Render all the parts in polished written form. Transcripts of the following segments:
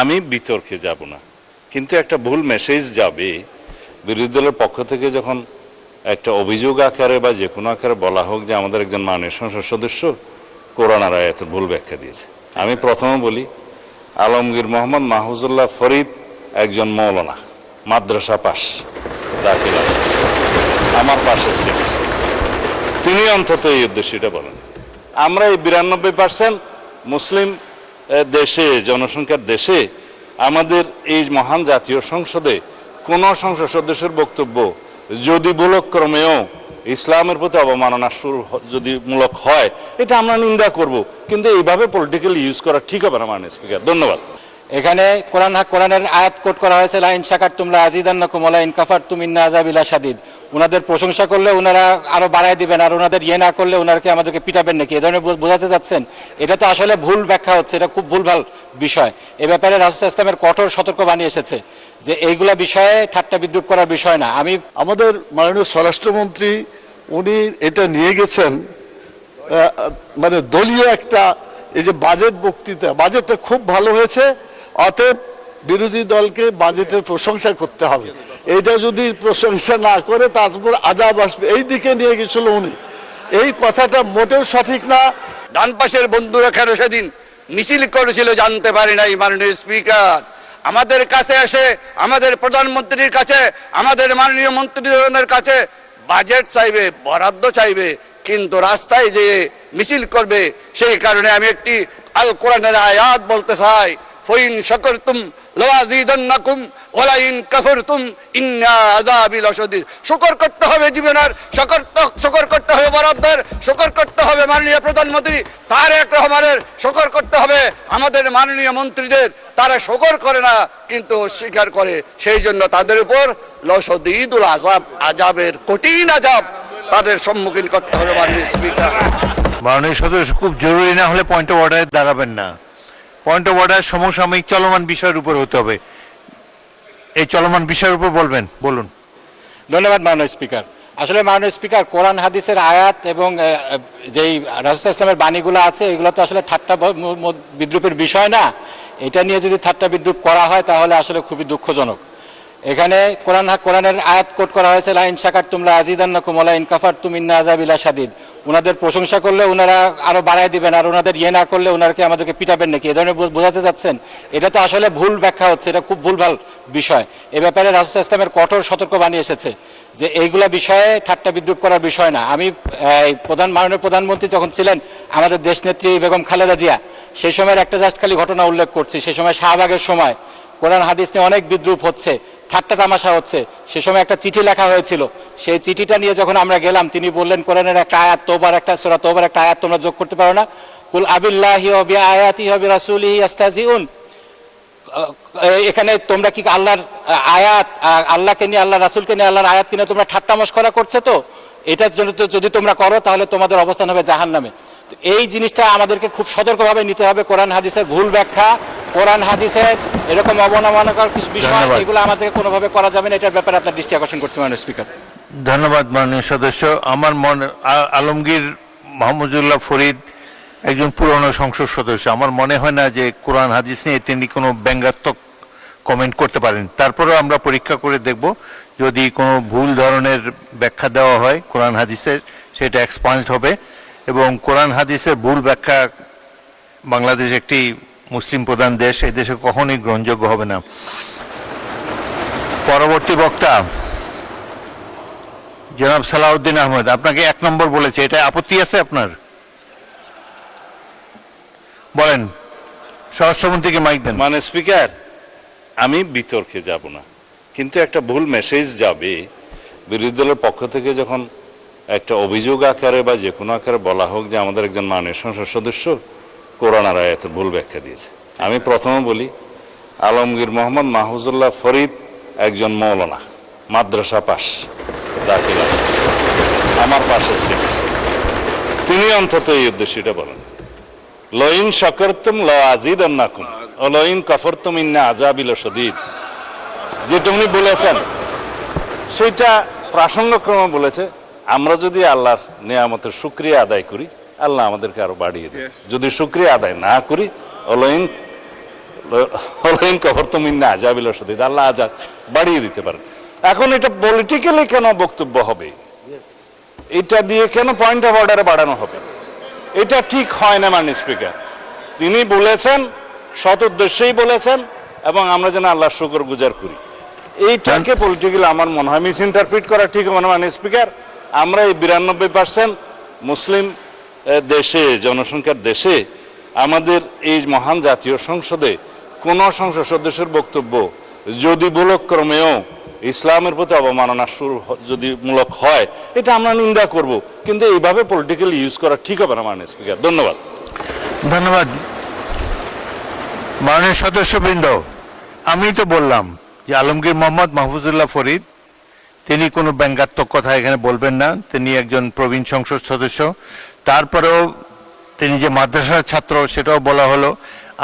আমি বিতর্কে যাব না, কিন্তু একটা ভুল মেসেজ যাবে বিরোধী দলের পক্ষ থেকে যখন একটা অভিযোগ আকারে বা যে কোনো আকারে বলা হোক যে আমাদের একজন মাননীয় সংসদ সদস্য কোরআন আর আয়াতের ভুল ব্যাখ্যা দিয়েছে। আমি প্রথমে বলি, আলমগীর মোহাম্মদ মাহফুজুল্লাহ ফরিদ একজন মৌলানা, মাদ্রাসা পাস, দাখিল আমার পাশে ছিল, তিনি অন্তত এই উদ্দেশ্যটা বলেন। আমরা এই 92% মুসলিম দেশে, জনসংখ্যার দেশে, আমাদের এই মহান জাতীয় সংসদে কোন সংসদ সদস্যের বক্তব্য যদি ভুলক্রমেও ইসলামের প্রতি অবমাননা যদি মূলক হয়, এটা আমরা নিন্দা করব, কিন্তু এইভাবে পলিটিক্যালি ইউজ করা ঠিক হবে না মাননীয় স্পিকার। ধন্যবাদ। এখানে কোরআনের আয়াত কোট করা হয়েছে, লাইন শাকারতুম লাযিদান্নাকুম ওয়া লাইন কাফারতুম ইন্না আযাবি লাশাদীদ। ওনাদের প্রশংসা করলে ওনারা আরো বাড়ায় দিবেন, আর ওনাদের না করলে ওনারকে আমাদেরকে পিটাবেন নাকি, এ ধরনের বোঝাতে যাচ্ছেন। এটা তো আসলে ভুল ব্যাখ্যা হচ্ছে, এটা খুব ভুলভাল বিষয়। এ ব্যাপারে রাসূল ইসলামের কঠোর সতর্কবাণী এসেছে যে এইগুলা বিষয়ে ঠাট্টা বিদ্রুপ করার বিষয় না। আমাদের মাননীয় স্বরাষ্ট্রমন্ত্রী উনি এটা নিয়ে গেছেন মানে দলীয় একটা, এই যে বাজেট বক্তৃতা, বাজেটটা খুব ভালো হয়েছে, অতএব বিরোধী দলকে বাজেটের প্রশংসা করতে হবে। এইটা যদি প্রশংসা না করে তারপর আজাব আসবে, এই দিকে নিয়ে গেছিল উনি। এই কথাটা মোটেও সঠিক না। ডান পাশের বন্ধুরা কেন সেদিন মিছিল করেছিল জানতে পারি নাই মাননীয় স্পিকার। আমাদের কাছে এসে, আমাদের প্রধানমন্ত্রীর কাছে, আমাদের মাননীয় মন্ত্রীদের কাছে বাজেট চাইবে, বরাদ্দ চাইবে, কিন্তু রাস্তায় যে মিছিল করবে। সেই কারণে আমি একটি আল কোরআনের আয়াত বলতে চাই, ফাইন শাকারতুম লাযিদান্নাকুম ওয়া লাইন কাফারতুম ইন্না আযাবি লাশাদীদ। শুকর করতে হবে জীবনের, শুকর করতে হবে বরাদ্দের, শুকর করতে হবে মাননীয় প্রধানমন্ত্রী তারেক রহমানের, শুকর করতে হবে আমাদের মাননীয় মন্ত্রীদের। তারা শুকর করে না, কিন্তু অস্বীকার করে। সেই জন্য তাদের উপর লাশাদীদুল আযাব, আযাবের কঠিন আযাব তাদের সম্মুখীন করতে হবে। মাননীয় স্পিকার, মাননীয় সদস্য, খুব জরুরি না হলে পয়েন্ট অফ অর্ডারে দাঁড়াবেন না। পয়েন্ট অফ অর্ডার সমসাময়িক চলমান বিষয়ের উপর হতে হবে। এই চলমান বিষয়ের উপর বলবেন, বলুন। ধন্যবাদ মাননীয় স্পিকার। আসলে মাননীয় স্পিকার, কোরআন হাদিসের আয়াত এবং যেই রাসূল ইসলামের বাণীগুলো আছে, এগুলো তো আসলে ঠাট্টা বিদ্রুপের বিষয় না। এটা নিয়ে যদি ঠাট্টা বিদ্রুপ করা হয় তাহলে আসলে খুবই দুঃখজনক। এখানে কোরআনের আয়াত কোট করা হয়েছে, লাইন শাকারতুম লাযিদান্নাকুম ওয়া লাইন কাফারতুম ইন্না আযাবি লাশাদীদ। ওনাদের প্রশংসা করলে ওনারা আরো বাড়ায় দিবেন, আর ওনাদের না করলে ওনারকে আমাদেরকে পিটাবেন নাকি, এ ধরনের বোঝাতে যাচ্ছেন। এটা তো আসলে ভুল ব্যাখ্যা হচ্ছে, এটা খুব ভুলভাল বিষয়। এ ব্যাপারে রাসূল ইসলামের কঠোর সতর্কবাণী এসেছে যে এইগুলা বিষয়ে ঠাট্টা বিদ্রুপ করার বিষয় না। আমি মাননীয় প্রধানমন্ত্রী যখন ছিলেন আমাদের দেশনেত্রী বেগম খালেদা জিয়া, সেই সময়ের একটা জাস্ট খালি ঘটনা উল্লেখ করছি। সেই সময় শাহবাগের সময় কোরআন হাদিস নিয়ে অনেক বিদ্রুপ হচ্ছে, ঠাট্টা তামাশা হচ্ছে। সে সময় একটা চিঠি লেখা হয়েছিল, সেই চিঠিটা নিয়ে যখন আমরা গেলাম, তিনি বললেন কোরআনের একটা আয়াত, সূরা তওবার একটা আয়াত তোমরা যোগ করতে পারো না? কুল আবিল্লাহি ওয়া বিআয়াতিহি ওয়া বিরাসূলিহি ইস্তাহজিউন। এখানে তোমরা কি আল্লাহর আয়াত, আল্লাহকে নিয়ে, আল্লাহ রাসূলকে নিয়ে, আল্লাহর আয়াত কিনে তোমরা ঠাট্টা মশকরা করছো? তো এটার জন্য যদি তোমরা করো তাহলে তোমাদের অবস্থান হবে জাহান্নামে। এই জিনিসটা আমাদেরকে খুব সতর্কভাবে নিতে হবে। কোরআন হাদিসের ভুল ব্যাখ্যা, কোরআন হাদিসের এরকম অবমাননাকর কিছু বিষয়, এগুলো আমাদেরকে কোনোভাবে করা যাবে না। এটার ব্যাপারে আপনার দৃষ্টি আকর্ষণ করছি মাননীয় স্পিকার। ধন্যবাদ মাননীয় সদস্য। আমার আলমগীর মাহফুজুল্লাহ ফরিদ একজন পুরনো সংসদ সদস্য। আমার মনে হয় না যে কোরআন হাদিস নিয়ে তিনি কোনো ব্যঙ্গাত্মক কমেন্ট করতে পারেন। তারপরেও আমরা পরীক্ষা করে দেখব, যদি কোনো ভুল ধরনের ব্যাখ্যা দেওয়া হয় কোরআন হাদিসের, সেটা এক্সপান্সড হবে। এবং কোরআন হাদিসের ভুল ব্যাখ্যা, বাংলাদেশ একটি মুসলিম প্রধান দেশ, এই দেশে কখনোই গ্রহণযোগ্য হবে না। পরবর্তী বক্তা জনাব সালাউদ্দিন আহমেদ, আপনাকে 1 নম্বর বলেছে, এটা আপত্তি আছে আপনার? বলেন, স্বরাষ্ট্রমন্ত্রীকে মাইক দেন। মানে স্পিকার, আমি বিতর্কে যাব না, কিন্তু একটা ভুল মেসেজ যাবে বিরোধী দলের পক্ষ থেকে যখন একটা অভিযোগ আকারে বা যে কোনো আকারে বলা হোক যে আমাদের একজন মাননীয় সংসদ সদস্য কোরআন আর আয়াতের ভুল ব্যাখ্যা দিয়েছে। আমি প্রথমে বলি, আলমগীর মোহাম্মদ মাহফুজুল্লাহ ফরিদ একজন মৌলানা, মাদ্রাসা পাস, দাখিল আমার পাশে ছিল, তিনি অন্তত এই উদ্দেশ্যটা বলেন, লাইন শাকারতুম লাযিদান্নাকুম ওয়া লাইন কাফারতুম ইন্না আযাবি লাশাদীদ। যেটা উনি বলেছেন সেটা প্রাসঙ্গক্রমে বলেছে। আমরা যদি আল্লাহর নিয়ামতের শুকরিয়া আদায় করি, আল্লাহ আমাদেরকে আরো বাড়িয়ে দেয়। যদি শুকরিয়া আদায় না করি, লাইন হলেন কবর তুমি না যাবিল সাথে আল্লাহ আজাদ বাড়িয়ে দিতে পারেন। এখন এটা পলিটিক্যালি কেন বক্তব্য হবে, এটা দিয়ে কেন পয়েন্ট অফ অর্ডারে বাড়ানো হবে, এটা ঠিক হয় না। মাননীয় স্পিকার তিনি বলেছেন, সৎ উদ্দেশ্যেই বলেছেন, এবং আমরা যেন আল্লাহর শুকর গুজার করি। এইটাকে পলিটিক্যালি আমার মনে হয় মিস ইন্টারপ্রিট করা ঠিক হবে না। মাননীয় স্পিকার আমরা এই 92% মুসলিম দেশে, জনসংখ্যার দেশে, আমাদের এই মহান জাতীয় সংসদে কোন সংসদ সদস্যের বক্তব্য যদি ভুলক্রমেও ইসলামের প্রতি অবমাননা যদি মূলক হয়, এটা আমরা নিন্দা করব, কিন্তু এইভাবে পলিটিক্যালি ইউজ করা ঠিক হবে না। মাননীয় স্পিকার ধন্যবাদ। ধন্যবাদ মাননীয় সদস্যবৃন্দ। আমি তো বললাম যে আলমগীর মোহাম্মদ মাহফুজুল্লাহ ফরিদ তিনি কোনো ব্যঙ্গাত্মক কথা এখানে বলবেন না, তিনি একজন প্রবীণ সংসদ সদস্য। তারপরেও তিনি যে মাদ্রাসার ছাত্র সেটাও বলা হলো।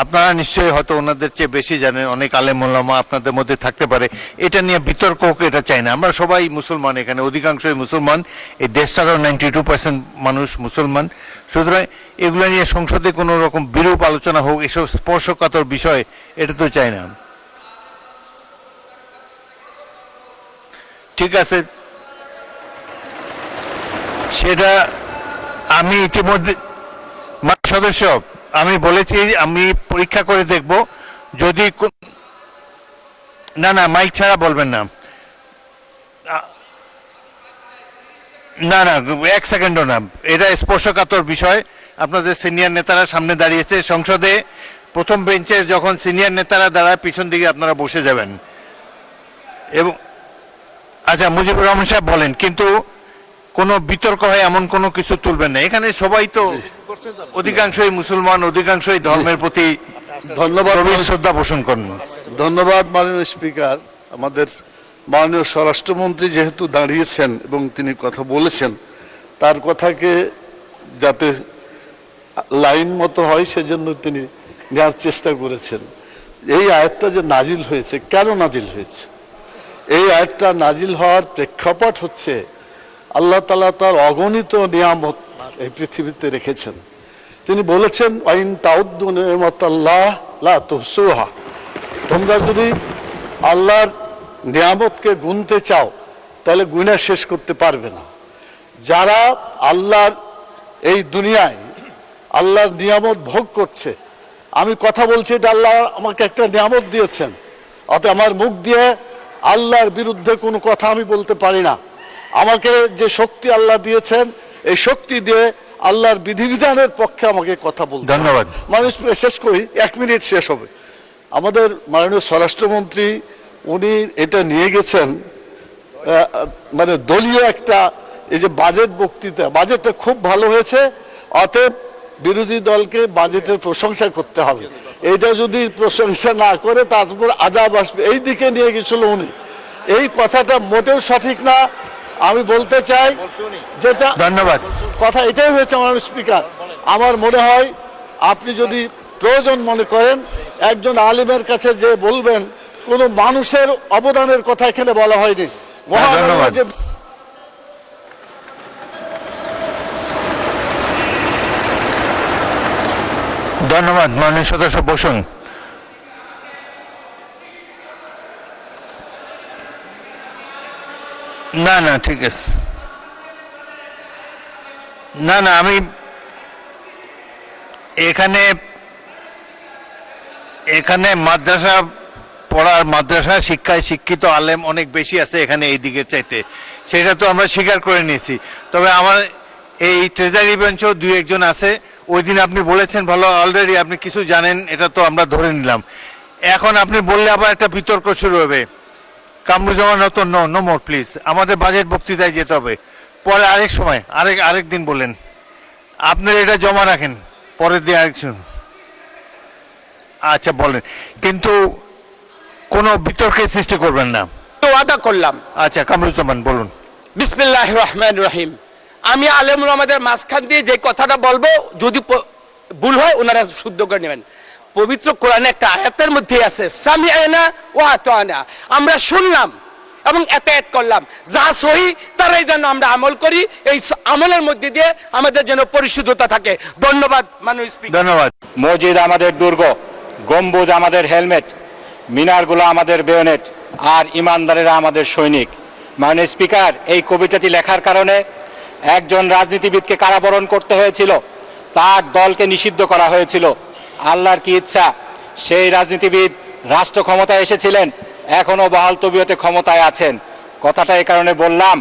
আপনারা নিশ্চয়ই হয়তো ওনাদের চেয়ে বেশি জানেন, অনেক আলেম ওলামা আপনাদের মধ্যে থাকতে পারে, এটা নিয়ে বিতর্ক হোক এটা চাই না। আমরা সবাই মুসলমান, এখানে অধিকাংশই মুসলমান, এই দেশটারও 92% মানুষ মুসলমান। সুতরাং এগুলো নিয়ে সংসদে কোনো রকম বিরূপ আলোচনা হোক, এসব স্পর্শকাতর বিষয়, এটা তো চাই না। ঠিক আছে, সেটা আমি ইতিমধ্যে সদস্য আমি বলেছি, আমি পরীক্ষা করে দেখব যদি না না মাইক ছাড়া বলবেন না, না না 1 সেকেন্ডও না, এটা স্পর্শকাতর বিষয়। আপনাদের সিনিয়র নেতারা সামনে দাঁড়িয়েছে, সংসদে প্রথম বেঞ্চের যখন সিনিয়র নেতারা দাঁড়ায় পিছন দিকে আপনারা বসে যাবেন। এবং আচ্ছা মুজিবুর রহমান সাহেব বলেন, কিন্তু কোনো বিতর্ক হয় এমন কোনো কিছু তুলবেন না। এখানে সবাই তো অধিকাংশই মুসলমান, অধিকাংশই ধর্মের প্রতি ধন্যবাদ, শ্রদ্ধা পোষণ করেন। ধন্যবাদ মাননীয় স্পিকার। আমাদের মাননীয় স্বরাষ্ট্রমন্ত্রী যেহেতু দাঁড়িয়েছেন এবং তিনি কথা বলেছেন, তার কথাকে যাতে লাইন মতো হয় সেজন্য তিনি নেওয়ার চেষ্টা করেছেন। এই আয়াতটা যে নাজিল হয়েছে, কেন নাজিল হয়েছে? এই আয়াতটা নাজিল হওয়ার প্রেক্ষাপট হচ্ছে আল্লাহ তাআলা তার অগণিত নিয়ামত এই পৃথিবীতে রেখেছেন। তিনি বলেছেন আইন তাউদ্দু নিয়ামাতাল্লাহ লা তুহসুহা, তোমরা যদি আল্লাহর নিয়ামতকে গুনতে চাও তাহলে গুণা শেষ করতে পারবে না। যারা আল্লাহর এই দুনিয়ায় আল্লাহর নিয়ামত ভোগ করছে, আমি কথা বলছি, এটা আল্লাহ আমাকে একটা নিয়ামত দিয়েছেন, অতএব আমার মুখ দিয়ে আল্লাহর বিরুদ্ধে কোনো কথা আমি বলতে পারি না। আমাকে যে শক্তি আল্লাহ দিয়েছেন, এই শক্তি দিয়ে আল্লাহর বিধিবিধানের পক্ষে আমাকে কথা বলতে। ধন্যবাদ। মানুষ শেষ করি, 1 মিনিট শেষ হবে। আমাদের মাননীয় স্বরাষ্ট্রমন্ত্রী উনি এটা নিয়ে গেছেন মানে দলীয় একটা, এই যে বাজেট বক্তৃতা, বাজেটটা খুব ভালো হয়েছে, অতএব বিরোধী দলকে বাজেটের প্রশংসা করতে হবে। এইটা যদি প্রশংসা না করে তারপর আজাব আসবে, এই দিকে নিয়ে গেছিল উনি। এই কথাটা মোটেও সঠিক না। আমি বলতে চাই যেটা, ধন্যবাদ, কথা এটাই হয়েছে মাননীয় স্পিকার। আমার মনে হয় আপনি যদি প্রয়োজন মনে করেন একজন আলিমের কাছে যে বলবেন, কোন মানুষের অবদানের কথা এখানে বলা হয়নি। ধন্যবাদ। ধন্যবাদ মাননীয় সদস্য বসুন। না না ঠিক আছে, না না আমি এখানে মাদ্রাসা পড়ার, মাদ্রাসা শিক্ষায় শিক্ষিত আলেম অনেক বেশি আছে এখানে এই দিকের চাইতে, সেটা তো আমরা স্বীকার করে নিয়েছি। তবে আমার এই ট্রেজারি বেঞ্চও 2-1 আছে। ওই দিন আপনি বলেছেন ভালো, অলরেডি আপনি কিছু জানেন, এটা তো আমরা ধরে নিলাম। এখন আপনি বললে আবার একটা বিতর্ক শুরু হবে। কামরুজ্জামান তো নো মোর প্লিজ, আমাদের বাজেট বক্তৃতায় যেতে হবে। পরে আরেক সময় আরেক দিন বলেন, আপনার এটা জমা রাখেন, পরের দিন আরেক সময়। আচ্ছা বলেন, কিন্তু কোনো বিতর্কের সৃষ্টি করবেন না। ওয়াদা করলাম। আচ্ছা কামরুজ্জামান বলুন। বিসমিল্লাহির রহমানির রহিম। আমি আলেমুল আমাদের মাঝখান দিয়ে যে কথাটা বলবো, যদি ভুল হয় ওনারা শুদ্ধ করে নেবেন। পবিত্র কোরআনে একটা আয়াতের মধ্যে আছে সামিআনা ওয়া আতানা, আমরা শুনলাম এবং এতায়াত করলাম, যা সহি তারাই যেন আমরা আমল করি, এই আমলের মধ্যে দিয়ে আমাদের যেন পরিশুদ্ধতা থাকে। ধন্যবাদ মাননীয় স্পিকার। ধন্যবাদ। মসজিদ আমাদের দুর্গ, গম্বুজ আমাদের হেলমেট, মিনারগুলো আমাদের বেয়োনেট, আর ইমানদারেরা আমাদের সৈনিক। মাননীয় স্পিকার, এই কবিতাটি লেখার কারণে একজন রাজনীতিবিদকে কারাবরণ করতে হয়েছিল, তার দলকে নিষিদ্ধ করা হয়েছিল। আল্লাহর কি ইচ্ছা, সেই রাজনীতিবিদ রাষ্ট্র ক্ষমতায় এসেছিলেন, এখনো বহাল তবিয়তে ক্ষমতায় আছেন। কথাটা এই কারণে বললাম,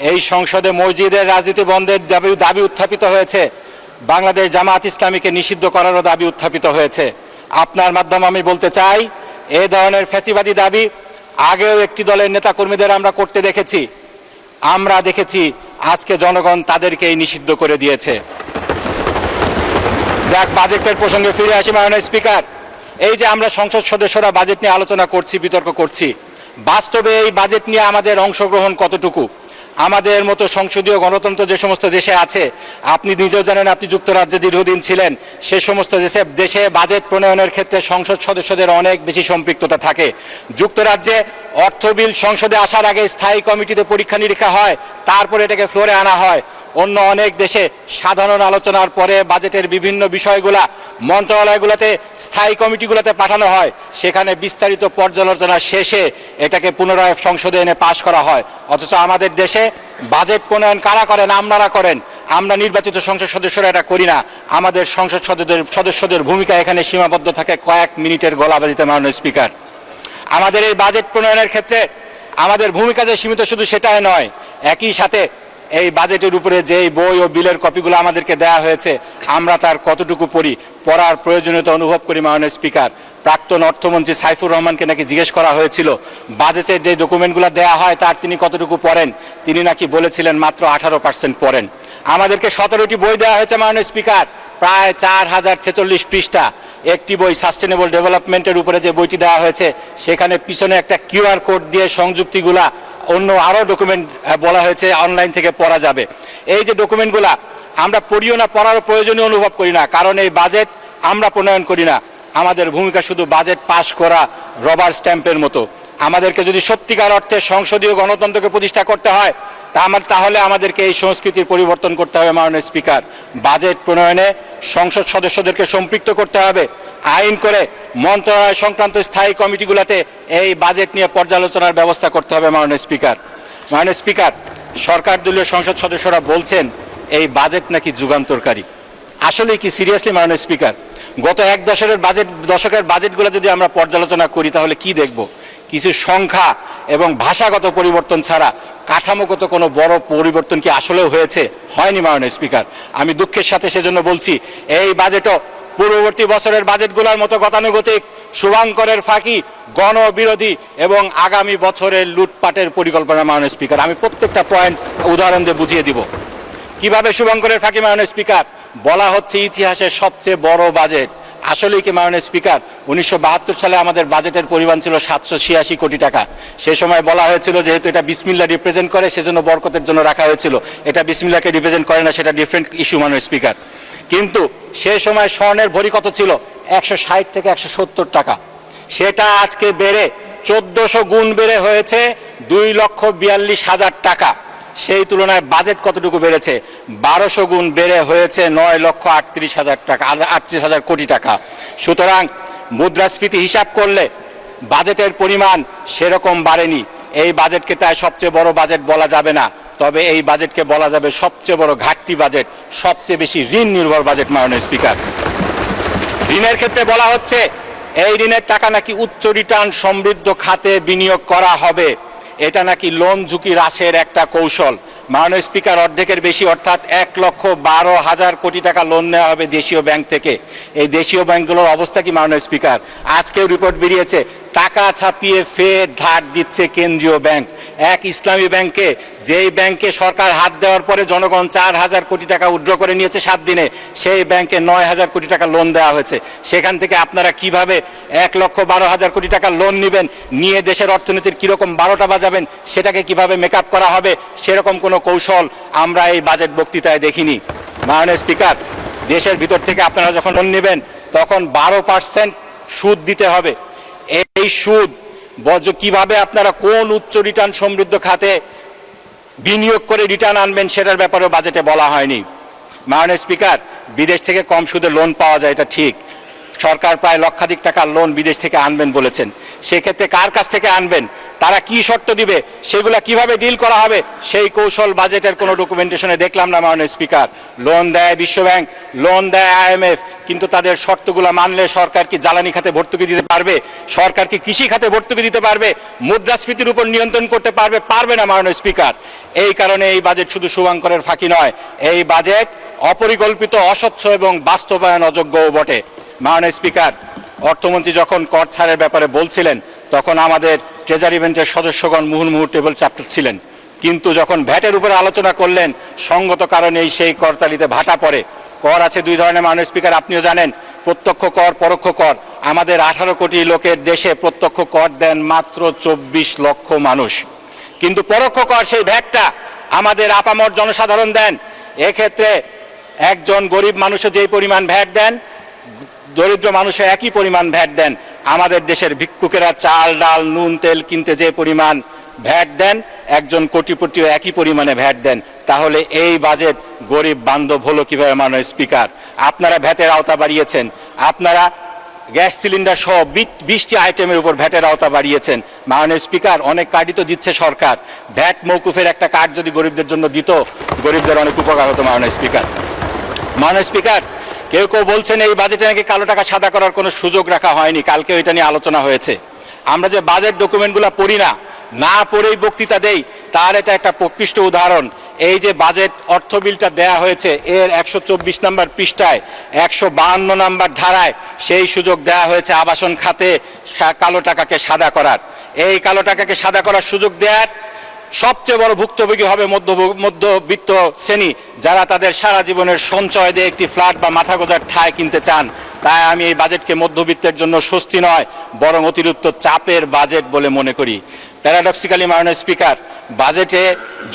এই সংসদে মসজিদের রাজনীতি বন্ধের দাবি উত্থাপিত হয়েছে, বাংলাদেশ জামাত ইসলামীকে নিষিদ্ধ করারও দাবি উত্থাপিত হয়েছে। আপনার মাধ্যমে আমি বলতে চাই, এই ধরনের ফ্যাসিবাদী দাবি আগেও একটি দলের নেতাকর্মীদের আমরা করতে দেখেছি। আমরা দেখেছি আজকে জনগণ তাদেরকেই নিষিদ্ধ করে দিয়েছে। যাক, বাজেটের প্রসঙ্গে ফিরে আসি। মাননীয় স্পিকার, এই যে আমরা সংসদ সদস্যরা বাজেট নিয়ে আলোচনা করছি, বিতর্ক করছি, বাস্তবে এই বাজেট নিয়ে আমাদের অংশগ্রহণ কতটুকু? আমাদের মতো সংসদীয় গণতন্ত্র যে সমস্ত দেশে আছে, আপনি নিজেও জানেন, আপনি যুক্তরাজ্যে দীর্ঘদিন ছিলেন, সে সমস্ত দেশে বাজেট প্রণয়নের ক্ষেত্রে সংসদ সদস্যদের অনেক বেশি সম্পৃক্ততা থাকে। যুক্তরাজ্যে অর্থ বিল সংসদে আসার আগে স্থায়ী কমিটিতে পরীক্ষা নিরীক্ষা হয়, তারপরে এটাকে ফ্লোরে আনা হয়। অন্য অনেক দেশে সাধারণ আলোচনার পরে বাজেটের বিভিন্ন বিষয়গুলা মন্ত্রণালয়গুলোতে, স্থায়ী কমিটিগুলোতে পাঠানো হয়, সেখানে বিস্তারিত পর্যালোচনা শেষে এটাকে পুনরায় সংসদে এনে পাশ করা হয়। অথচ আমাদের দেশে বাজেট প্রণয়ন কারা করেন? আপনারা করেন। আমরা নির্বাচিত সংসদ সদস্যরা এটা করি না। আমাদের সংসদ সদস্যদের ভূমিকা এখানে সীমাবদ্ধ থাকে কয়েক মিনিটের গলাবাজিতে। মাননীয় স্পিকার, আমাদের এই বাজেট প্রণয়নের ক্ষেত্রে আমাদের ভূমিকা যে সীমিত শুধু সেটাই নয়, একই সাথে এই বাজেটের উপরে যেই বই ও বিলের কপিগুলো আমাদেরকে দেয়া হয়েছে, আমরা তার কতটুকু পড়ার প্রয়োজনীয়তা অনুভব করি। মাননীয় স্পিকার, প্রাক্তন অর্থমন্ত্রী সাইফুর রহমানকে নাকি জিজ্ঞেস করা হয়েছিল বাজেটের যে ডকুমেন্টগুলো দেয়া হয় তার তিনি কতটুকু পড়েন, তিনি নাকি বলেছিলেন মাত্র 18% পড়েন। আমাদেরকে 17টি বই দেওয়া হয়েছে। মাননীয় স্পিকার, প্রায় 4046 পৃষ্ঠা। একটি বই সাস্টেনেবল ডেভেলপমেন্টের উপরে যে বইটি দেওয়া হয়েছে, সেখানে পিছনে একটা QR কোড দিয়ে সংযুক্তিগুলা অন্য আরো ডকুমেন্ট বলা হয়েছে অনলাইন থেকে পড়া যাবে। এই যে ডকুমেন্টগুলা আমরা পড়িও না, পড়ারও প্রয়োজনীয় অনুভব করি না, কারণ এই বাজেট আমরা প্রণয়ন করি না। আমাদের ভূমিকা শুধু বাজেট পাশ করা, রবার স্ট্যাম্পের মতো। আমাদেরকে যদি সত্যিকার অর্থে সংসদীয় গণতন্ত্রকে প্রতিষ্ঠা করতে হয়, তাহলে আমাদেরকে এই সংস্কৃতির পরিবর্তন করতে হবে। মাননীয় স্পিকার, বাজেট প্রণয়নে সংসদ সদস্যদেরকে সম্পৃক্ত করতে হবে, আইন করে মন্ত্রণালয় সংক্রান্ত স্থায়ী কমিটিগুলোতে এই বাজেট নিয়ে পর্যালোচনার ব্যবস্থা করতে হবে। মাননীয় স্পিকার, সরকার দলীয় সংসদ সদস্যরা বলছেন এই বাজেট নাকি যুগান্তরকারী। আসলে কি সিরিয়াসলি মাননীয় স্পিকার, গত এক দশকের বাজেটগুলো যদি আমরা পর্যালোচনা করি তাহলে কি দেখব? কিছু সংখ্যা এবং ভাষাগত পরিবর্তন ছাড়া কাঠামোগত কোনো বড় পরিবর্তন কি আসলেও হয়েছে? হয়নি। মাননীয় স্পিকার, আমি দুঃখের সাথে সেজন্য বলছি, এই বাজেটও পূর্ববর্তী বছরের বাজেটগুলোর মতো গতানুগতিক, শুভঙ্করের ফাঁকি, গণবিরোধী এবং আগামী বছরের লুটপাটের পরিকল্পনা। মাননীয় স্পিকার, আমি প্রত্যেকটা পয়েন্ট উদাহরণ দিয়ে বুঝিয়ে দিব কিভাবে শুভঙ্করের ফাঁকি। মাননীয় স্পিকার, বলা হচ্ছে ইতিহাসের সবচেয়ে বড় বাজেট। আসলেই কি মাননীয় স্পিকার, 1972 সালে আমাদের বাজেটের পরিমাণ ছিল 786 কোটি টাকা। সে সময় বলা হয়েছিল যেহেতু এটা বিসমিল্লাহ রিপ্রেজেন্ট করে, সেজন্য বরকতের জন্য রাখা হয়েছিল। এটা বিসমিল্লাহকে রিপ্রেজেন্ট করে না, সেটা ডিফারেন্ট ইস্যু। মাননীয় স্পিকার, কিন্তু সে সময় স্বর্ণের ভরি কত ছিল? 160 থেকে 170 টাকা। সেটা আজকে বেড়ে 1400 গুণ বেড়ে হয়েছে 2,42,000 টাকা। সেই তুলনায় বাজেট কতটুকু বেড়েছে? 1200 গুণ বেড়ে হয়েছে 9,38,000 টাকা, 38,000 কোটি টাকা। সুতরাং মুদ্রাস্ফীতি হিসাব করলে বাজেটের পরিমাণ সেরকম বাড়েনি। এই বাজেটকে তাই সবচেয়ে বড় বাজেট বলা যাবে না, তবে এই বাজেটকে বলা যাবে সবচেয়ে বড় ঘাটতি বাজেট, সবচেয়ে বেশি ঋণ নির্ভর বাজেট। মাননীয় স্পিকার, ঋণের ক্ষেত্রে বলা হচ্ছে এই ঋণের টাকা নাকি উচ্চ রিটার্ন সমৃদ্ধ খাতে বিনিয়োগ করা হবে। এটা নাকি লোন ঝুঁকি হ্রাসের একটা কৌশল। মাননীয় স্পিকার, অর্ধেকের বেশি অর্থাৎ 1,12,000 কোটি টাকা লোন নেওয়া হবে দেশীয় ব্যাংক থেকে। এই দেশীয় ব্যাংকগুলোর অবস্থা কি? মাননীয় স্পিকার, আজকেও রিপোর্ট বেরিয়েছে, টাকা ছাপিয়ে ফের ধার দিচ্ছে কেন্দ্রীয় ব্যাংক। এক ইসলামী ব্যাংকে, যেই ব্যাংকে সরকার হাত দেওয়ার পরে জনগণ 4,000 কোটি টাকা উইথড্র করে নিয়েছে 7 দিনে, সেই ব্যাংকে 9,000 কোটি টাকা লোন দেওয়া হয়েছে। সেখান থেকে আপনারা কিভাবে 1,12,000 কোটি টাকা লোন নেবেন, নিয়ে দেশের অর্থনীতির কিরকম 12টা বাজাবেন, সেটাকে কিভাবে মেকআপ করা হবে, সেরকম কোনো কৌশল আমরা এই বাজেট বক্তৃতায় দেখিনি। মাননীয় স্পিকার, দেশের ভিতর থেকে আপনারা যখন লোন নেবেন তখন 12% সুদ দিতে হবে। এই সুদ কিভাবে আপনারা কোন উচ্চ রিটার্ন সমৃদ্ধ খাতে বিনিয়োগ করে রিটার্ন আনবেন সেটার ব্যাপারেও বাজেটে বলা হয়নি। মাননীয় স্পিকার, বিদেশ থেকে কম সুদে লোন পাওয়া যায়, এটা ঠিক। সরকার প্রায় লক্ষাধিক টাকার লোন বিদেশ থেকে আনবেন বলেছেন। সেক্ষেত্রে কার কাছ থেকে আনবেন, তারা কি শর্ত দিবে, সেগুলা কিভাবে ডিল করা হবে, সেই কৌশল বাজেটের কোনো ডকুমেন্টেশনে দেখলাম না মাননীয় স্পিকার। লোন দেয় বিশ্বব্যাংক, লোন দেয় IMF, কিন্তু তাদের শর্তগুলো মানলে সরকার কি জ্বালানি খাতে ভর্তুকি দিতে পারবে, সরকার কি কৃষি খাতে ভর্তুকি দিতে পারবে, মুদ্রাস্ফীতির উপর নিয়ন্ত্রণ করতে পারবে? পারবে না মাননীয় স্পিকার। এই কারণে এই বাজেট শুধু শুভঙ্করের ফাঁকি নয়, এই বাজেট অপরিকল্পিত, অস্বচ্ছ এবং বাস্তবায়ন অযোগ্যও বটে। মাননীয় স্পিকার, অর্থমন্ত্রী যখন কর ছাড়ের ব্যাপারে বলছিলেন তখন আমাদের ট্রেজারি বেঞ্চের সদস্যগণ মুহুর্মুহু টেবিল চাপছিলেন, কিন্তু যখন ভ্যাটের উপরে আলোচনা করলেন সঙ্গত কারণেই সেই করতালিতে ভাটা পড়ে। কর আছে দুই ধরনের মাননীয় স্পিকার, আপনিও জানেন, প্রত্যক্ষ কর, পরোক্ষ কর। আমাদের 18 কোটি লোকের দেশে প্রত্যক্ষ কর দেন মাত্র 24 লক্ষ মানুষ, কিন্তু পরোক্ষ কর সেই ভ্যাটটা আমাদের আপামর জনসাধারণ দেন। এক্ষেত্রে একজন গরিব মানুষে যেই পরিমাণ ভ্যাট দেন, দরিদ্র মানুষে একই পরিমাণ ভ্যাট দেন। আমাদের দেশের ভিক্ষুকেরা চাল ডাল নুন তেল কিনতে যে পরিমাণ ভ্যাট দেন, একজন কোটিপতিও একই পরিমাণে ভ্যাট দেন। তাহলে এই বাজেট গরিব বান্ধব হলো কিভাবে মাননীয় স্পিকার? আপনারা ভ্যাটের আওতা বাড়িয়েছেন, আপনারা গ্যাস সিলিন্ডার সহ 20টি আইটেমের উপর ভ্যাটের আওতা বাড়িয়েছেন। মাননীয় স্পিকার, অনেক কার্ডই তো দিচ্ছে সরকার, ভ্যাট মৌকুফের একটা কার্ড যদি গরিবদের জন্য দিত, গরিবদের অনেক উপকার হতো মাননীয় স্পিকার। মাননীয় স্পিকার, কেউ কেউ বলছেন এই বাজেটে নাকি কালো টাকা সাদা করার কোনো সুযোগ রাখা হয়নি, কালকে এটা নিয়ে আলোচনা হয়েছে। আমরা যে বাজেট ডকুমেন্টগুলো পড়ি না পড়েই বক্তৃতা দেই, তার এটা একটা প্রকৃষ্ট উদাহরণ। এই যে বাজেট অর্থ বিলটা দেয়া হয়েছে, এর 124 নম্বর পৃষ্ঠায় 152 নম্বর ধারায় সেই সুযোগ দেয়া হয়েছে আবাসন খাতে কালো টাকাকে সাদা করার। এই কালো টাকাকে সাদা করার সুযোগ দেওয়ার সবচেয়ে বড় ভুক্তভোগী হবে মধ্যবিত্ত শ্রেণী, যারা তাদের সারা জীবনের সঞ্চয় দিয়ে একটি ফ্ল্যাট বা মাথা গোজার ঠাঁই কিনতে চান। তাই আমি এই বাজেটকে মধ্যবিত্তের জন্য স্বস্তি নয়, বরং অতিরিক্ত চাপের বাজেট বলে মনে করি। প্যারাডক্সিক্যালি মাননীয় স্পিকার, বাজেটে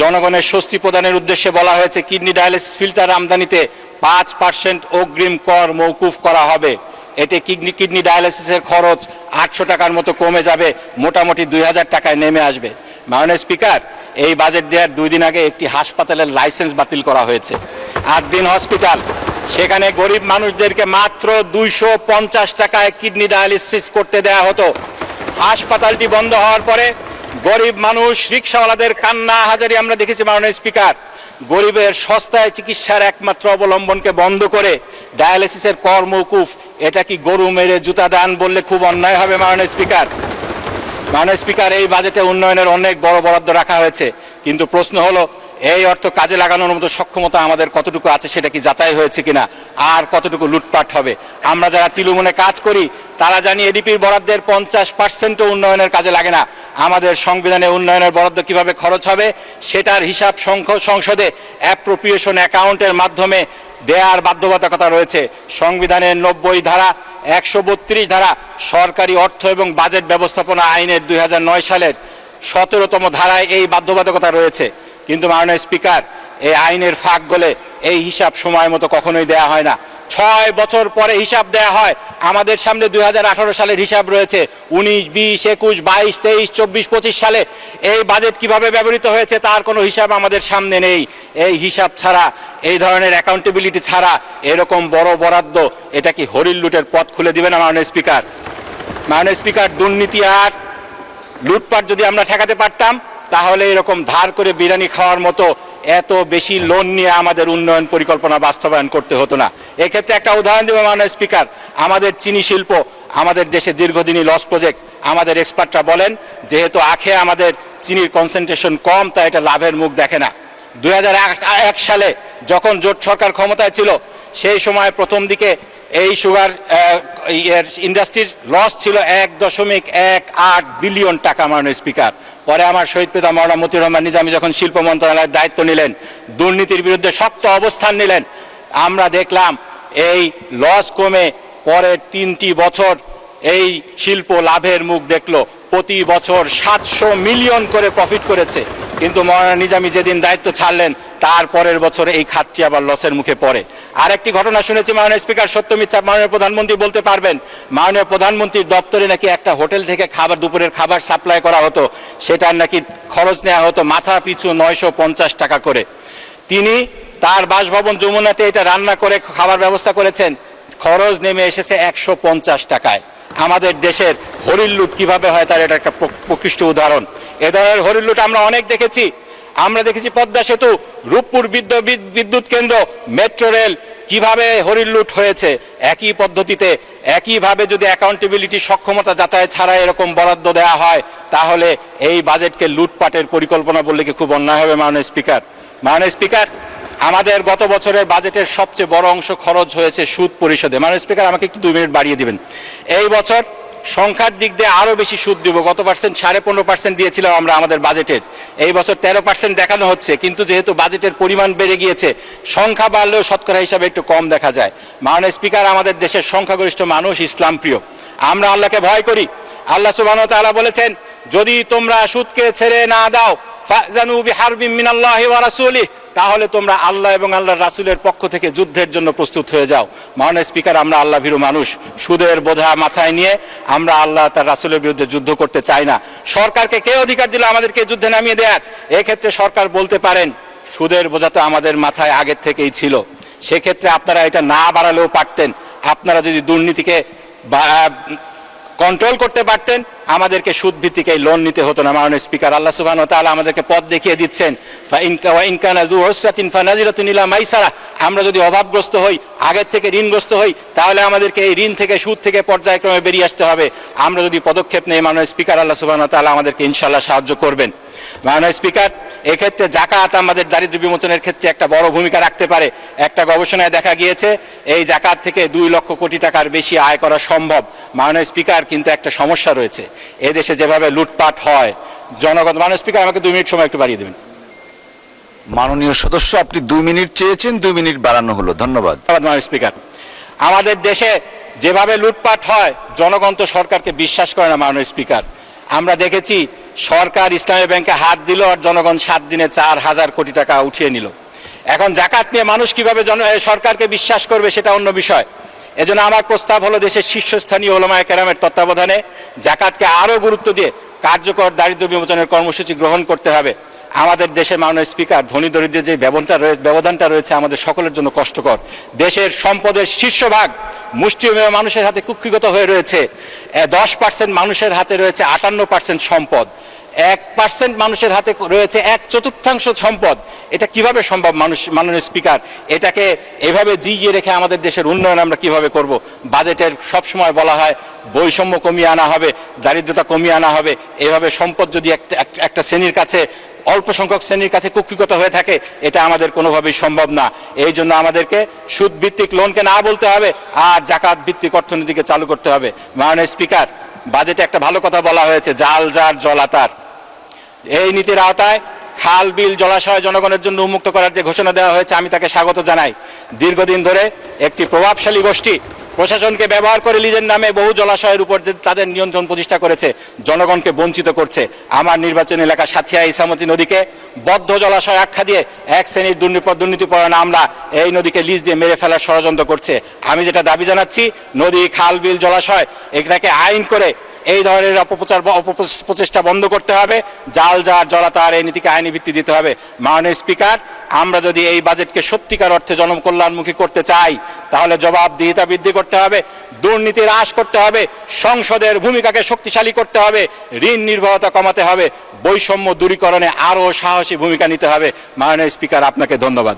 জনগণের স্বস্তি প্রদানের উদ্দেশ্যে বলা হয়েছে কিডনি ডায়ালিসিস ফিল্টার আমদানিতে 5% অগ্রিম কর মৌকুফ করা হবে। এতে কিডনি ডায়ালিসিসের খরচ 800 টাকার মতো কমে যাবে, মোটামুটি 2000 টাকায় নেমে আসবে। মাননীয় স্পিকার, এই বাজেট দেওয়ার 2 দিন আগে একটি হাসপাতালের লাইসেন্স বাতিল করা হয়েছে, 8 দিন হসপিটাল। সেখানে গরিব মানুষদেরকে মাত্র 250 টাকায় কিডনি ডায়ালিসিস করতে দেয়া হতো। হাসপাতালটি বন্ধ হওয়ার পরে গরিব মানুষ, রিক্সাওয়ালাদের কান্না হাজারি আমরা দেখেছি মাননীয় স্পিকার। গরিবের সস্তায় চিকিৎসার একমাত্র অবলম্বনকে বন্ধ করে ডায়ালিসিসের কর মৌকুফ, এটা কি গরু মেরে জুতা দান বললে খুব অন্যায় হবে মাননীয় স্পিকার? মাননীয় স্পিকার, এই বাজেটে উন্নয়নের অনেক বড় বরাদ্দ রাখা হয়েছে, কিন্তু প্রশ্ন হলো এই অর্থ কাজে লাগানোর মতো সক্ষমতা আমাদের কতটুকু আছে, সেটা কি যাচাই হয়েছে কিনা, আর কতটুকু লুটপাট হবে? আমরা যারা তৃণমূলে কাজ করি তারা জানি এডিপির বরাদ্দের 50%ও উন্নয়নের কাজে লাগে না। আমাদের সংবিধানে উন্নয়নের বরাদ্দ কিভাবে খরচ হবে সেটার হিসাব সংসদে অ্যাপ্রোপ্রিয়েশন অ্যাকাউন্টের মাধ্যমে দেয়ার বাধ্যবাধকতা রয়েছে। সংবিধানের 90 ধারা, 132 ধারা, সরকারি অর্থ এবং বাজেট ব্যবস্থাপনা আইনের 2009 সালের 17তম ধারায় এই বাধ্যবাধকতা রয়েছে। কিন্তু মাননীয় স্পিকার, এই আইনের ফাঁক গলে এই হিসাব সময় মতো কখনোই দেয়া হয় না। 6 বছর পরে হিসাব দেয়া হয়। আমাদের সামনে 2018 সালের হিসাব রয়েছে, 19, 20, 21, 22, 23, 24, 25 সালে এই বাজেট কিভাবে ব্যবহৃত হয়েছে তার কোনো হিসাব আমাদের সামনে নেই। এই হিসাব ছাড়া, এই ধরনের অ্যাকাউন্টেবিলিটি ছাড়া এরকম বড় বরাদ্দ, এটা কি হরিণ লুটের পথ খুলে দিবে না মাননীয় স্পিকার? মাননীয় স্পিকার, দুর্নীতি আর লুটপাট যদি আমরা ঠেকাতে পারতাম, তাহলে এরকম ধার করে বিরিয়ানি খাওয়ার মতো এত বেশি লোন নিয়ে আমাদের উন্নয়ন পরিকল্পনা বাস্তবায়ন করতে হতো না। এক্ষেত্রে একটা উদাহরণ দেব মাননীয় স্পিকার, আমাদের চিনি শিল্প আমাদের দেশে দীর্ঘদিনই লস প্রজেক্ট। আমাদের এক্সপার্টরা বলেন যেহেতু আখে আমাদের চিনির কনসেন্ট্রেশন কম, তাই এটা লাভের মুখ দেখে না। 2001 সালে যখন জোট সরকার ক্ষমতায় ছিল, সেই সময় প্রথম দিকে এই সুগার ইন্ডাস্ট্রির লস ছিল 1.18 বিলিয়ন টাকা মাননীয় স্পিকার। পরে আমার শহীদ পিতা মাওলানা মতিউর রহমান নিজামী যখন শিল্প মন্ত্রণালয়ের দায়িত্ব নিলেন, দুর্নীতির বিরুদ্ধে শক্ত অবস্থান নিলেন, আমরা দেখলাম এই লস কমে পরের 3টি বছর এই শিল্প লাভের মুখ দেখলো। প্রতি বছর 700 মিলিয়ন করে প্রফিট করেছে। কিন্তু মাওলানা নিজামী যেদিন দায়িত্ব ছাড়লেন, তার পরের বছর এই খাতটি আবার লসের মুখে পড়ে। আরেকটি ঘটনা শুনেছি মাননীয় স্পিকার, সত্য মিথ্যা মাননীয় প্রধানমন্ত্রী বলতে পারবেন। মাননীয় প্রধানমন্ত্রীর দপ্তরে নাকি একটা হোটেল থেকে দুপুরের খাবার সাপ্লাই করা হতো, সেটার নাকি খরচ নেওয়া হতো মাথা পিছু 950 টাকা করে। তিনি তার বাসভবন যমুনাতে এটা রান্না করে খাবার ব্যবস্থা করেছেন, খরচ নেমে এসেছে 150 টাকায়। আমাদের দেশের হরিণ লুট কিভাবে হয় তার এটা একটা প্রকৃষ্ট উদাহরণ। এ ধরনের হরিণ লুট আমরা অনেক দেখেছি। আমরা দেখেছি পদ্মা সেতু, রূপপুর বিদ্যুৎ কেন্দ্র, মেট্রো রেল, কিভাবে হরিণ লুট হয়েছে। একই পদ্ধতিতে একইভাবে যদি অ্যাকাউন্টেবিলিটি সক্ষমতা যাচাই ছাড়া এরকম বরাদ্দ দেওয়া হয়, তাহলে এই বাজেটকে লুটপাটের পরিকল্পনা বললে কি খুব অন্যায় হবে মাননীয় স্পিকার? মাননীয় স্পিকার, আমাদের গত বছরের বাজেটের সবচেয়ে বড় অংশ খরচ হয়েছে সুদ পরিশোধে। মাননীয় স্পিকার, আমাকে একটু 2 মিনিট বাড়িয়ে দিবেন। এই বছর সংখ্যার দিক দিয়ে আরো বেশি সুদ দিব। গত 15.5% দিয়েছিলাম আমরা আমাদের বাজেটের, এই বছর 13% দেখানো হচ্ছে। কিন্তু যেহেতু বাজেটের পরিমাণ বেড়ে গিয়েছে, সংখ্যা বাড়লেও শতকরা হিসাবে একটু কম দেখা যায়। মাননীয় স্পিকার, আমাদের দেশের সংখ্যাগরিষ্ঠ মানুষ ইসলাম প্রিয়, আমরা আল্লাহকে ভয় করি। আল্লাহ সুবহানাহু ওয়া তাআলা বলেছেন, যদি তোমরা সুদকে ছেড়ে না দাও, ফাজানু বিহারবিম মিনাল্লাহি ওয়া রাসূলিহি, তাহলে তোমরা আল্লাহ এবং আল্লাহর রাসূলের পক্ষ থেকে যুদ্ধের জন্য প্রস্তুত হয়ে যাও। মাননীয় স্পিকার, আমরা আল্লাহ ভীরু মানুষ, সুদের বোঝা মাথায় নিয়ে আমরা আল্লাহ তার রাসূলের বিরুদ্ধে যুদ্ধ করতে চাই না। সরকারকে কে অধিকার দিল আমাদেরকে যুদ্ধে নামিয়ে দেওয়ার? এক্ষেত্রে সরকার বলতে পারেন, সুদের বোঝা তো আমাদের মাথায় আগের থেকেই ছিল, সেক্ষেত্রে আপনারা এটা না বাড়ালেও পারতেন। আপনারা যদি দুর্নীতিকে কন্ট্রোল করতে পারতেন, আমাদেরকে সুদ ভিত্তিক এই লোন নিতে হতো না। মাননীয় স্পিকার, আল্লাহ সুবহানাহু ওয়া তাআলা আমাদেরকে পথ দেখিয়ে দিচ্ছেন, ইন কানা যু উসরাতিন ফানাজিরাতুন ইলা মাইসারা। আমরা যদি অভাবগ্রস্ত হই, আগের থেকে ঋণগ্রস্ত হই, তাহলে আমাদেরকে এই ঋণ থেকে, সুদ থেকে পর্যায়ক্রমে বেরিয়ে আসতে হবে। আমরা যদি পদক্ষেপ নেই, মাননীয় স্পিকার, আল্লাহ সুবহানাহু ওয়া তাআলা আমাদেরকে ইনশাআল্লাহ সাহায্য করবেন। মাননীয় স্পিকার, এক্ষেত্রে জাকাত আমাদের দারিদ্র্য বিমোচনের ক্ষেত্রে একটা বড় ভূমিকা রাখতে পারে। একটা গবেষণায় দেখা গিয়েছে এই জাকাত থেকে 2 লক্ষ কোটি টাকার বেশি আয় করা সম্ভব। মাননীয় স্পিকার, কিন্তু একটা সমস্যা রয়েছে, এদেশে যেভাবে লুটপাট হয় জনগণ। মাননীয় স্পিকার, আমাকে 2 মিনিট সময় একটু বাড়িয়ে দেবেন। মাননীয় সদস্য, আপনি 2 মিনিট চেয়েছেন, 2 মিনিট বাড়ানো হলো। ধন্যবাদ। মাননীয় স্পিকার, আমাদের দেশে যেভাবে লুটপাট হয়, জনগণ তো সরকারকে বিশ্বাস করে না। মাননীয় স্পিকার, আমরা দেখেছি সরকার ইসলামী ব্যাংকে হাত দিল আর জনগণ 7 দিনে 4,000 কোটি টাকা উঠিয়ে নিল। এখন জাকাত নিয়ে মানুষ কিভাবে সরকারকে বিশ্বাস করবে সেটা অন্য বিষয়। এজন্য আমার প্রস্তাব হলো, দেশের শীর্ষস্থানীয় উলামায়ে কেরামের তত্ত্বাবধানে জাকাতকে আরো গুরুত্ব দিয়ে কার্যকর দারিদ্র্য বিমোচনের কর্মসূচি গ্রহণ করতে হবে। আমাদের দেশে মাননীয় স্পিকার, ধনী দরিদ্রের যে ব্যবধানটা রয়েছে আমাদের সকলের জন্য কষ্টকর। দেশের সম্পদের শীর্ষভাগ মুষ্টিমেয় মানুষের হাতে কুক্ষিগত হয়ে রয়েছে। 10% মানুষের হাতে রয়েছে 58% সম্পদ। 1% মানুষের হাতে রয়েছে 1/4 সম্পদ। এটা কিভাবে সম্ভব মাননীয় স্পিকার? এটাকে এভাবে জিইয়ে রেখে আমাদের দেশের উন্নয়ন আমরা কিভাবে করব? বাজেটের সবসময় বলা হয় বৈষম্য কমিয়ে আনা হবে, দারিদ্রতা কমিয়ে আনা হবে। এভাবে সম্পদ যদি একটা শ্রেণীর কাছে, অল্প সংখ্যক শ্রেণীর কাছে কুক্ষিগত হয়ে থাকে, এটা আমাদের কোনোভাবেই সম্ভব না। এই জন্য আমাদেরকে সুদ ভিত্তিক লোনকে না বলতে হবে আর জাকাত ভিত্তিক অর্থনীতিকে চালু করতে হবে। মাননীয় স্পিকার, বাজেটে একটা ভালো কথা বলা হয়েছে, জাল যার জলাতার। এই নীতির আওতায় খাল, বিল, জলাশয় জনগণের জন্য উন্মুক্ত করার যে ঘোষণা দেওয়া হয়েছে, আমি তাকে স্বাগত জানাই। দীর্ঘদিন ধরে একটি প্রভাবশালী গোষ্ঠী প্রশাসনকে ব্যবহার করে লিজের নামে বহু জলাশয়ের উপর তাদের নিয়ন্ত্রণ প্রতিষ্ঠা করেছে, জনগণকে বঞ্চিত করছে। আমার নির্বাচনী এলাকা সাথিয়া ইসামতি নদীকে বদ্ধ জলাশয় আখ্যা দিয়ে এক শ্রেণীর দুর্নীতিপরায়ণ আমরা এই নদীকে লিজ দিয়ে মেরে ফেলার ষড়যন্ত্র করছে। আমি যেটা দাবি জানাচ্ছি, নদী, খাল, বিল, জলাশয় এটাকে আইন করে এই ধরনের অপপ্রচেষ্টা বন্ধ করতে হবে। জাল যার জলাতার, এই নীতিকে আইনি ভিত্তি দিতে হবে। মাননীয় স্পিকার, আমরা যদি এই বাজেটকে সত্যিকার অর্থে জনকল্যাণমুখী করতে চাই, তাহলে জবাবদিহিতা বৃদ্ধি করতে হবে, দুর্নীতি হ্রাস করতে হবে, সংসদের ভূমিকাকে শক্তিশালী করতে হবে, ঋণ নির্ভরতা কমাতে হবে, বৈষম্য দূরীকরণে আরো সাহসী ভূমিকা নিতে হবে। মাননীয় স্পিকার, আপনাকে ধন্যবাদ।